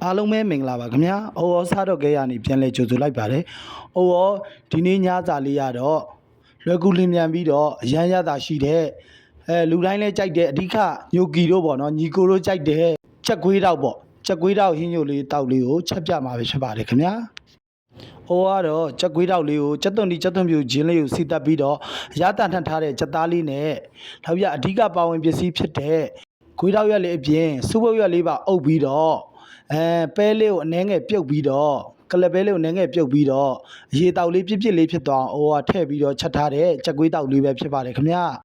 အားလုံးပဲမင်္ဂလာပါခင်ဗျာ။အော်ရောစားတော့ကဲရနေပြန်လဲကြိုဆိုလိုက်ပါတယ်။အော်ရောဒီနေ့ညစာလေးရတော့လွယ်ကူလင်းမြန်ပြီးတော့အရန်ရတာရှိတဲ့လူတိုင်းလဲကြိုက်တဲ့အဓိကညိုကီတို့ပေါ့နော်ညီကိုတို့ကြိုက်တဲ့ချက်ကွေးတောက်ပေါ့ချက်ကွေးတောက်ဟင်းညိုလေးတောက်လေးကိုချက်ပြမှာပဲဖြစ်ပါတယ်ခင်ဗျာ။အော်ကတော့ချက်ကွေးတောက်လေးကိုချက်သွန်ပြူချင်းလေးကိုစီတက်ပြီးတော့ရတန်ထထားတဲ့ချက်သားလေးနဲ့နောက်ပြအဓိကပါဝင်ပစ္စည်းဖြစ်တဲ့ကွေးတောက်ရက်လေးအပြင်စူပုတ်ရက်လေးပါအုပ်ပြီးတော့ပဲလေးကိုအနှဲငယ်ပြုတ်ပြီးတော့ကလပဲလေးကိုအနှဲငယ်ပြုတ်ပြီးတော့ရေတောက်လေးပြစ်လေးဖြစ်သွားအောင်ဟိုကထည့်ပြီးတော့ချက်ထားတဲ့ချက်ကွေးတောက်လေးပဲဖြစ်ပါတယ်ခင်ဗျာ